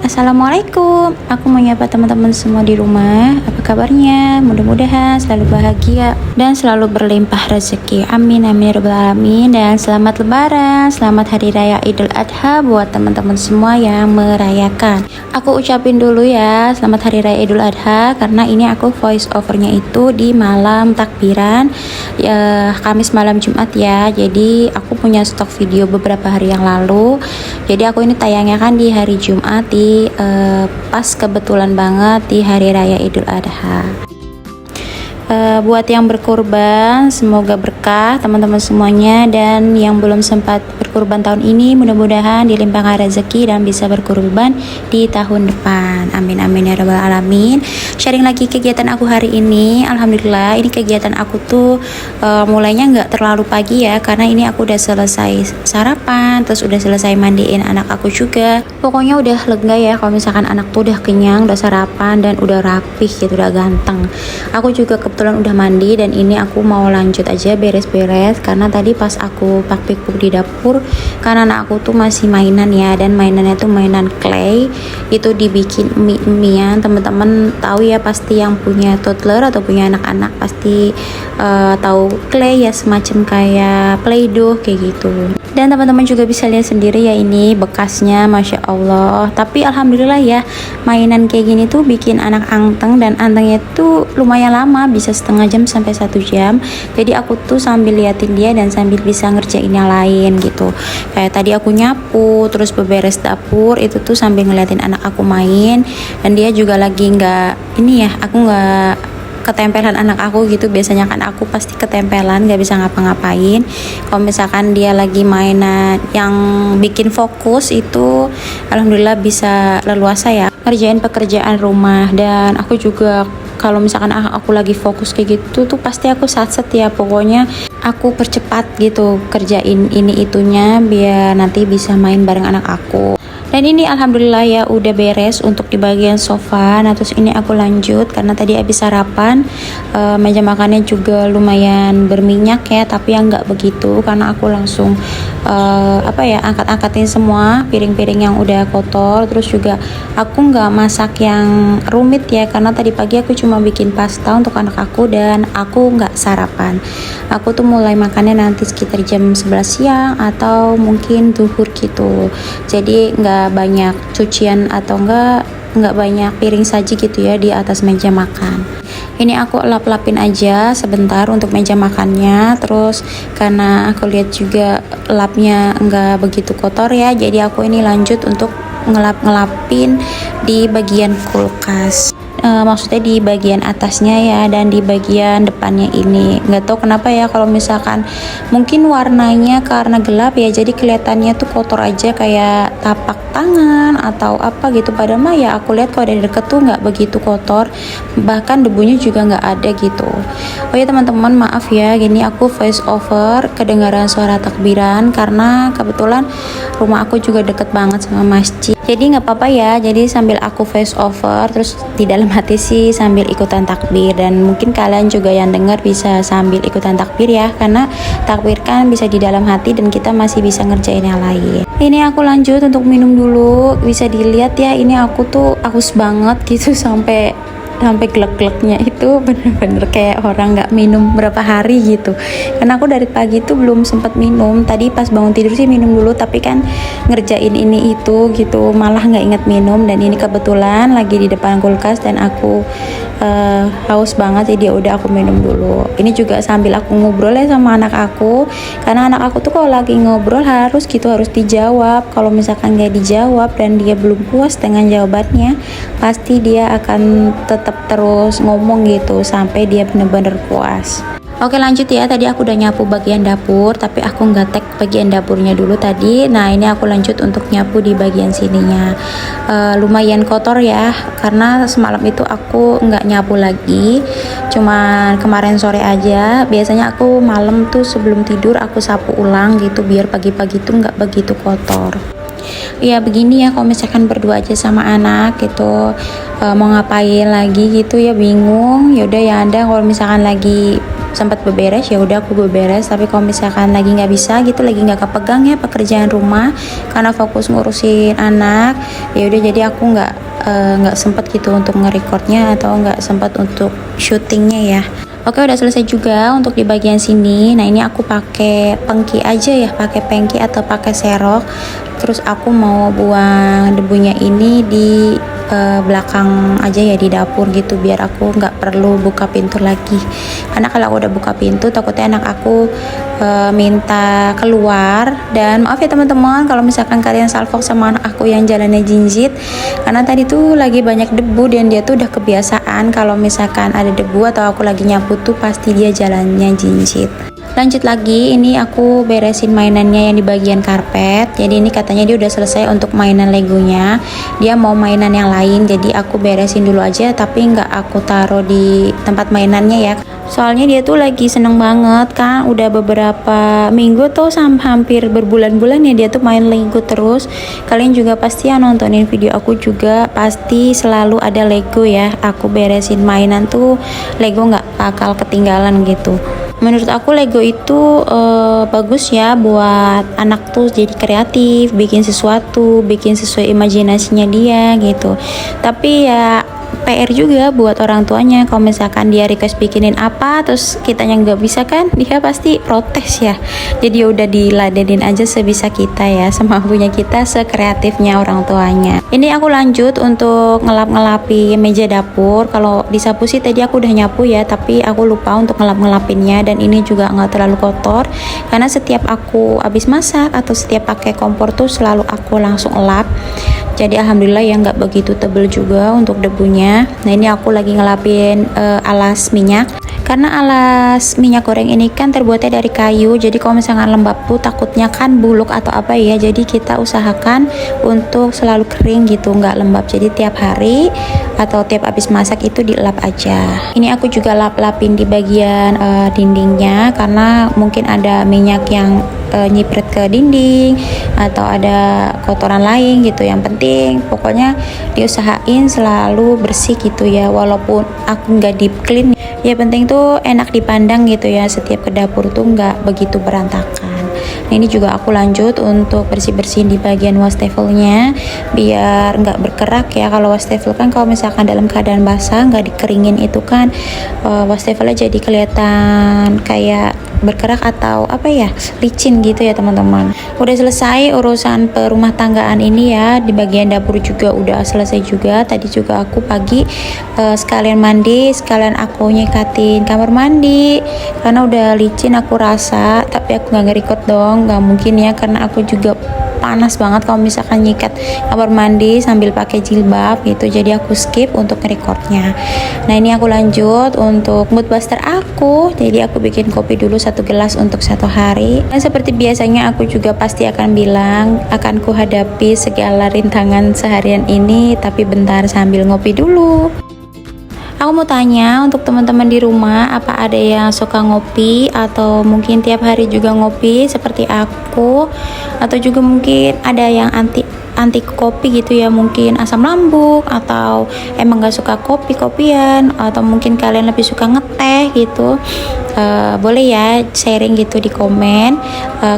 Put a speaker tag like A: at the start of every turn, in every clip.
A: Assalamualaikum, aku mau nyapa teman-teman semua di rumah. Apa kabarnya? Mudah-mudahan selalu bahagia dan selalu berlimpah rezeki. Amin amin ya rabbal alamin. Dan selamat lebaran, selamat hari raya Idul Adha buat teman-teman semua yang merayakan. Aku ucapin dulu ya selamat hari raya Idul Adha, karena ini aku voice overnya itu di malam takbiran ya, Kamis malam Jumat ya. Jadi aku punya stok video beberapa hari yang lalu. Jadi aku ini tayangnya kan di hari Jumat, di pas kebetulan banget di hari raya Idul Adha. Buat yang berkurban, semoga berkah teman-teman semuanya, dan yang belum sempat berkurban tahun ini, mudah-mudahan dilimpahkan rezeki dan bisa berkurban di tahun depan. Amin amin ya rabbal alamin. Sharing lagi kegiatan aku hari ini. Alhamdulillah, ini kegiatan aku tuh mulainya nggak terlalu pagi ya, karena ini aku udah selesai sarapan, terus udah selesai mandiin anak aku juga. Pokoknya udah lega ya kalau misalkan anak tuh udah kenyang, udah sarapan, dan udah rapih gitu, udah ganteng. Aku juga kebetulan udah mandi, dan ini aku mau lanjut aja beres-beres, karena tadi pas aku pak-pikuk di dapur, karena anak aku tuh masih mainan ya, dan mainannya tuh mainan clay, itu dibikin mie-mian. Teman-teman tahu ya pasti, yang punya toddler atau punya anak-anak pasti tahu clay ya, semacam kayak play-doh kayak gitu. Dan teman-teman juga bisa lihat sendiri ya, ini bekasnya Masya Allah. Tapi alhamdulillah ya, mainan kayak gini tuh bikin anak anteng, dan antengnya tuh lumayan lama, bisa setengah jam sampai 1 jam. Jadi aku tuh sambil liatin dia dan sambil bisa ngerjain yang lain gitu. Kayak tadi aku nyapu, terus beberes dapur, itu tuh sambil ngeliatin anak aku main. Dan dia juga lagi nggak, ini ya, aku nggak ketempelan anak aku gitu. Biasanya kan aku pasti ketempelan, gak bisa ngapa-ngapain. Kalau misalkan dia lagi mainan yang bikin fokus, itu alhamdulillah bisa leluasa ya ngerjain pekerjaan rumah. Dan aku juga kalau misalkan aku lagi fokus kayak gitu tuh pasti aku satset ya, pokoknya aku percepat gitu kerjain ini itunya biar nanti bisa main bareng anak aku. Dan ini alhamdulillah ya udah beres untuk di bagian sofa. Nah terus ini aku lanjut karena tadi habis sarapan, meja makannya juga lumayan berminyak ya, tapi yang nggak begitu, karena aku langsung angkat-angkatin semua piring-piring yang udah kotor. Terus juga aku nggak masak yang rumit ya, karena tadi pagi aku cuma bikin pasta untuk anak aku dan aku nggak sarapan. Aku tuh mulai makannya nanti sekitar jam 11 siang atau mungkin zuhur gitu. Jadi nggak banyak cucian atau nggak banyak piring saji gitu ya di atas meja makan. Ini aku lap-lapin aja sebentar untuk meja makannya. Terus karena aku lihat juga lapnya nggak begitu kotor ya, jadi aku ini lanjut untuk ngelap-ngelapin di bagian kulkas. Maksudnya di bagian atasnya ya, dan di bagian depannya ini. Nggak tahu kenapa ya, kalau misalkan mungkin warnanya karena gelap ya, jadi kelihatannya tuh kotor aja, kayak tapak tangan atau apa gitu. Padahal mah ya aku lihat kalau dari deket tuh nggak begitu kotor, bahkan debunya juga nggak ada gitu. Oh ya teman-teman, maaf ya, gini aku voice over kedengaran suara takbiran, karena kebetulan rumah aku juga deket banget sama masjid. Jadi nggak apa-apa ya, jadi sambil aku voice over, terus di dalam hati sih sambil ikutan takbir. Dan mungkin kalian juga yang dengar bisa sambil ikutan takbir ya, karena takbir kan bisa di dalam hati dan kita masih bisa ngerjain yang lain. Ini aku lanjut untuk minum dulu. Bisa dilihat ya, ini aku tuh haus banget gitu, sampai glek-gleknya itu bener-bener kayak orang nggak minum berapa hari gitu. Karena aku dari pagi tuh belum sempat minum. Tadi pas bangun tidur sih minum dulu, tapi kan ngerjain ini itu gitu, malah nggak inget minum. Dan ini kebetulan lagi di depan kulkas dan aku haus banget, jadi udah aku minum dulu. Ini juga sambil aku ngobrol ya sama anak aku, karena anak aku tuh kalau lagi ngobrol harus dijawab. Kalau misalkan nggak dijawab dan dia belum puas dengan jawabannya, pasti dia akan tetap terus ngomong gitu sampai dia bener-bener puas. Oke lanjut ya, tadi aku udah nyapu bagian dapur, tapi aku nggak tag bagian dapurnya dulu tadi. Nah ini aku lanjut untuk nyapu di bagian sininya. Lumayan kotor ya, karena semalam itu aku nggak nyapu lagi, cuman kemarin sore aja. Biasanya aku malam tuh sebelum tidur aku sapu ulang gitu, biar pagi-pagi tuh nggak begitu kotor. Ya begini ya, kalau misalkan berdua aja sama anak gitu, mau ngapain lagi gitu ya bingung. Yaudah ya, ada kalau misalkan lagi sempat beberes, ya udah aku beberes. Tapi kalau misalkan lagi nggak bisa gitu, lagi nggak kepegang ya pekerjaan rumah karena fokus ngurusin anak, ya udah jadi aku nggak sempet gitu untuk nge-recordnya atau nggak sempet untuk syutingnya ya. Oke, udah selesai juga untuk di bagian sini. Nah, ini aku pakai pengki aja ya, pakai pengki atau pakai serok. Terus aku mau buang debunya ini di belakang aja ya, di dapur gitu, biar aku nggak perlu buka pintu lagi. Karena kalau aku udah buka pintu takutnya anak aku minta keluar. Dan maaf ya teman-teman kalau misalkan kalian salfok sama anak aku yang jalannya jinjit, karena tadi tuh lagi banyak debu dan dia tuh udah kebiasaan kalau misalkan ada debu atau aku lagi nyapu tuh pasti dia jalannya jinjit. Lanjut lagi, ini aku beresin mainannya yang di bagian karpet. Jadi ini katanya dia udah selesai untuk mainan legonya, dia mau mainan yang lain, jadi aku beresin dulu aja tapi nggak aku taruh di tempat mainannya ya. Soalnya dia tuh lagi seneng banget kan, udah beberapa minggu tuh hampir berbulan-bulan ya dia tuh main Lego terus. Kalian juga pasti yang nontonin video aku juga pasti selalu ada Lego ya. Aku beresin mainan tuh Lego nggak bakal ketinggalan gitu. Menurut aku Lego itu bagus ya buat anak tuh jadi kreatif, bikin sesuatu, bikin sesuai imajinasinya dia gitu. Tapi ya PR juga buat orang tuanya, kalau misalkan dia request bikinin apa terus kitanya nggak bisa kan, dia pasti protes ya. Jadi udah diladenin aja sebisa kita ya, semampunya kita, sekreatifnya orang tuanya. Ini aku lanjut untuk ngelap-ngelapi meja dapur. Kalau disapu sih tadi aku udah nyapu ya, tapi aku lupa untuk ngelap-ngelapinnya. Dan ini juga nggak terlalu kotor karena setiap aku habis masak atau setiap pakai kompor tuh selalu aku langsung lap. Jadi alhamdulillah ya nggak begitu tebel juga untuk debunya. Nah, ini aku lagi ngelapin alas minyak. Karena alas minyak goreng ini kan terbuatnya dari kayu, jadi kalau misalnya lembab tuh takutnya kan buluk atau apa ya. Jadi kita usahakan untuk selalu kering gitu, nggak lembab. Jadi tiap hari atau tiap habis masak itu dilap aja. Ini aku juga lap-lapin di bagian dindingnya karena mungkin ada minyak yang nyipret ke dinding atau ada kotoran lain gitu. Yang penting pokoknya diusahain selalu bersih gitu ya, walaupun aku nggak deep clean ya, penting tuh enak dipandang gitu ya, setiap ke dapur tuh nggak begitu berantakan. Nah, ini juga aku lanjut untuk bersih-bersihin di bagian wastafelnya biar nggak berkerak ya. Kalau wastafel kan kalau misalkan dalam keadaan basah nggak dikeringin itu kan wastafelnya jadi kelihatan kayak berkerak atau apa ya, licin gitu ya teman-teman. Udah selesai urusan perumah tanggaan ini ya, di bagian dapur juga udah selesai juga. Tadi juga aku pagi sekalian mandi, sekalian aku nyekatin kamar mandi karena udah licin aku rasa. Tapi aku nggak nge-record dong, nggak mungkin ya, karena aku juga panas banget kalau misalkan nyikat kamar mandi sambil pakai jilbab gitu, jadi aku skip untuk nge-recordnya. Nah, ini aku lanjut untuk mood booster aku, jadi aku bikin kopi dulu 1 gelas untuk 1 hari. Dan seperti biasanya aku juga pasti akan bilang akan ku hadapi segala rintangan seharian ini, tapi bentar sambil ngopi dulu. Aku mau tanya untuk teman-teman di rumah, apa ada yang suka ngopi atau mungkin tiap hari juga ngopi seperti aku, atau juga mungkin ada yang anti kopi gitu ya, mungkin asam lambung atau emang gak suka kopian, atau mungkin kalian lebih suka ngeteh gitu. Boleh ya sharing gitu di komen,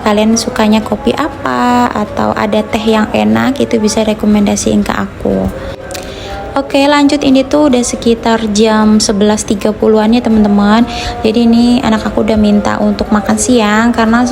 A: kalian sukanya kopi apa atau ada teh yang enak itu bisa rekomendasiin ke aku. Oke, lanjut, ini tuh udah sekitar jam 11.30-an ya teman-teman. Jadi ini anak aku udah minta untuk makan siang karena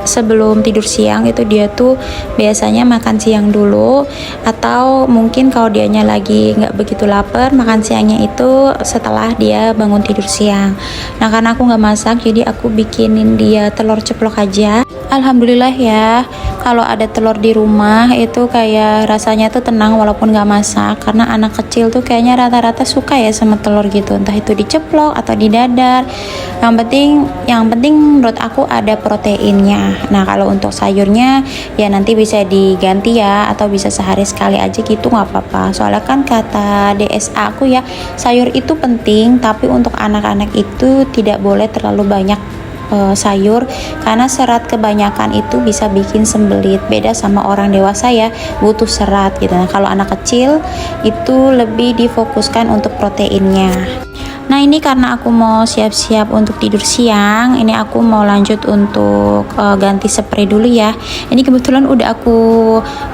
A: sebelum tidur siang itu dia tuh biasanya makan siang dulu, atau mungkin kalau dianya lagi nggak begitu lapar, makan siangnya itu setelah dia bangun tidur siang. Nah, karena aku nggak masak jadi aku bikinin dia telur ceplok aja. Alhamdulillah ya, kalau ada telur di rumah itu kayak rasanya tuh tenang walaupun nggak masak, karena anak kecil tuh kayaknya rata-rata suka ya sama telur gitu, entah itu diceplok atau didadar. Yang penting menurut aku ada proteinnya. Nah, kalau untuk sayurnya ya nanti bisa diganti ya, atau bisa sehari sekali aja gitu nggak apa-apa. Soalnya kan kata DSA aku ya, sayur itu penting, tapi untuk anak-anak itu tidak boleh terlalu banyak sayur karena serat kebanyakan itu bisa bikin sembelit. Beda sama orang dewasa ya, butuh serat gitu. Nah, kalau anak kecil itu lebih difokuskan untuk proteinnya. Nah ini karena aku mau siap-siap untuk tidur siang, ini aku mau lanjut untuk ganti spray dulu ya. Ini kebetulan udah aku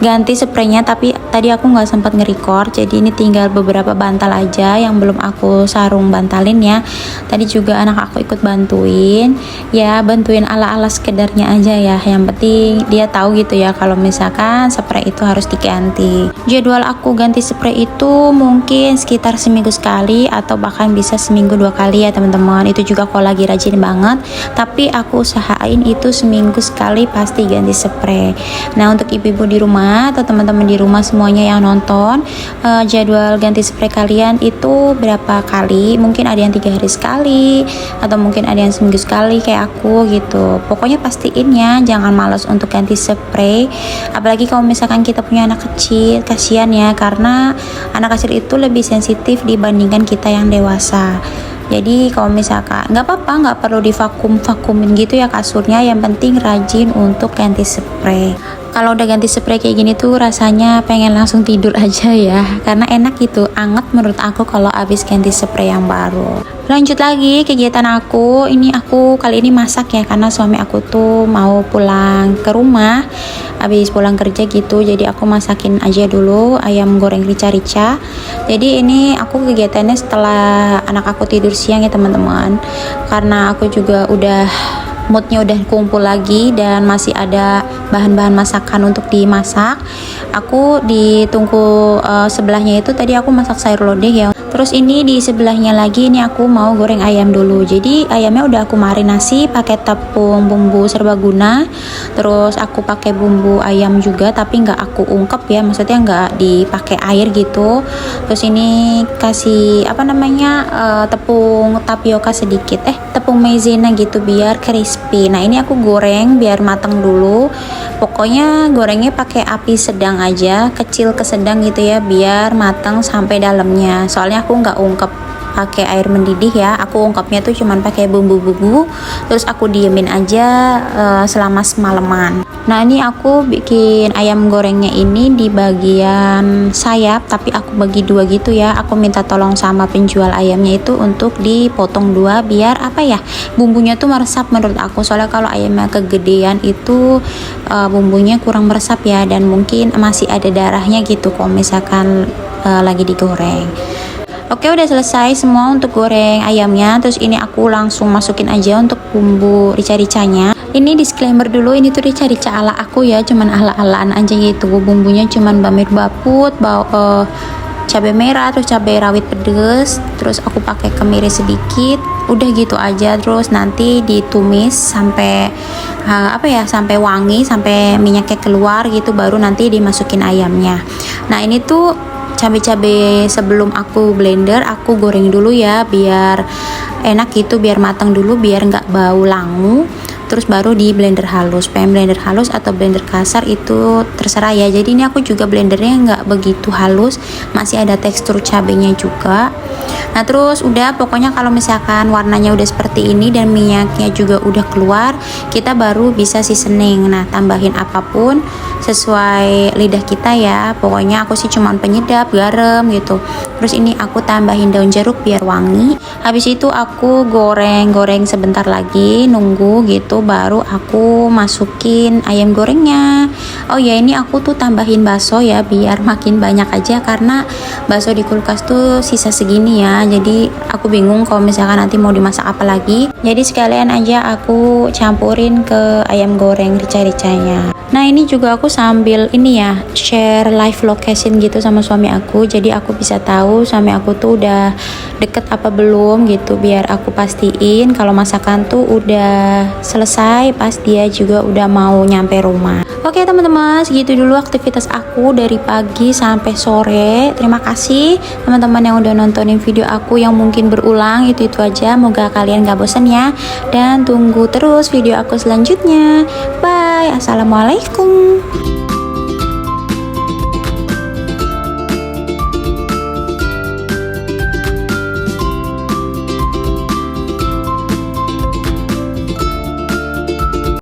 A: ganti spraynya, tapi tadi aku nggak sempat nge-record, jadi ini tinggal beberapa bantal aja yang belum aku sarung bantalin ya. Tadi juga anak aku ikut bantuin, ya bantuin ala-ala sekedarnya aja ya. Yang penting dia tahu gitu ya kalau misalkan spray itu harus diganti. Jadwal aku ganti spray itu mungkin sekitar seminggu sekali atau bahkan bisa seminggu 2 kali ya teman-teman. Itu juga kalau lagi rajin banget, tapi aku usahain itu seminggu sekali pasti ganti spray. Nah untuk ibu-ibu di rumah atau teman-teman di rumah semuanya yang nonton, jadwal ganti spray kalian itu berapa kali? Mungkin ada yang 3 hari sekali atau mungkin ada yang seminggu sekali kayak aku gitu. Pokoknya pastiin ya, jangan malas untuk ganti spray, apalagi kalau misalkan kita punya anak kecil. Kasihan ya, karena anak kecil itu lebih sensitif dibandingkan kita yang dewasa. Jadi kalau misalkan nggak apa-apa, nggak perlu divakumin gitu ya kasurnya, yang penting rajin untuk ganti spray. Kalau udah ganti spray kayak gini tuh rasanya pengen langsung tidur aja ya, karena enak gitu, anget menurut aku kalau habis ganti spray yang baru. Lanjut lagi kegiatan aku, ini aku kali ini masak ya, karena suami aku tuh mau pulang ke rumah habis pulang kerja gitu, jadi aku masakin aja dulu ayam goreng rica-rica. Jadi ini aku kegiatannya setelah anak aku tidur siang ya teman-teman, karena aku juga udah moodnya udah kumpul lagi dan masih ada bahan-bahan masakan untuk dimasak. Aku ditunggu sebelahnya itu tadi aku masak sayur lodeh ya. Terus ini di sebelahnya lagi ini aku mau goreng ayam dulu. Jadi ayamnya udah aku marinasi pakai tepung bumbu serbaguna. Terus aku pakai bumbu ayam juga, tapi nggak aku ungkep ya, maksudnya nggak dipakai air gitu. Terus ini kasih apa namanya tepung tapioka sedikit, tepung maizena gitu biar crispy. Nah ini aku goreng biar matang dulu. Pokoknya gorengnya pakai api sedang aja, kecil ke sedang gitu ya, biar matang sampai dalamnya. Soalnya aku nggak ungkep pakai air mendidih ya, aku ungkapnya tuh cuman pakai bumbu-bumbu, terus aku diemin aja selama semalaman. Nah ini aku bikin ayam gorengnya ini di bagian sayap, tapi aku bagi 2 gitu ya. Aku minta tolong sama penjual ayamnya itu untuk dipotong 2 biar apa ya, bumbunya tuh meresap menurut aku. Soalnya kalau ayamnya kegedean itu bumbunya kurang meresap ya, dan mungkin masih ada darahnya gitu kalau misalkan lagi digoreng. Oke, udah selesai semua untuk goreng ayamnya. Terus ini aku langsung masukin aja untuk bumbu rica-ricanya. Ini disclaimer dulu, ini tuh rica-rica ala aku ya, cuman ala-alaan aja gitu. Bumbunya cuman bamir baput, cabai merah, terus cabai rawit pedes, terus aku pakai kemiri sedikit. Udah gitu aja. Terus nanti ditumis sampai sampai wangi, sampai minyaknya keluar gitu, baru nanti dimasukin ayamnya. Nah ini tuh cabai-cabai sebelum aku blender aku goreng dulu ya, biar enak gitu, biar matang dulu, biar nggak bau langu. Terus baru di blender halus. Pengen blender halus atau blender kasar itu terserah ya. Jadi ini aku juga blendernya nggak begitu halus, masih ada tekstur cabenya juga. Nah terus udah, pokoknya kalau misalkan warnanya udah seperti ini dan minyaknya juga udah keluar, kita baru bisa seasoning. Nah tambahin apapun sesuai lidah kita ya, pokoknya aku sih cuman penyedap, garam gitu. Terus ini aku tambahin daun jeruk biar wangi. Habis itu aku goreng sebentar lagi, nunggu gitu, baru aku masukin ayam gorengnya. Oh ya, ini aku tuh tambahin bakso ya biar makin banyak aja, karena bakso di kulkas tuh sisa segini ya, jadi aku bingung kalau misalkan nanti mau dimasak apa lagi. Jadi sekalian aja aku campurin ke ayam goreng rica-ricanya. Nah ini juga aku sambil ini ya, share live location gitu sama suami aku, jadi aku bisa tahu suami aku tuh udah deket apa belum gitu, biar aku pastiin kalau masakan tuh udah selesai pas dia juga udah mau nyampe rumah. Oke teman-teman, segitu dulu aktivitas aku dari pagi sampai sore. Terima kasih teman-teman yang udah nontonin video aku yang mungkin berulang, itu aja. Moga kalian gak bosan ya, dan tunggu terus video aku selanjutnya. Bye, assalamualaikum.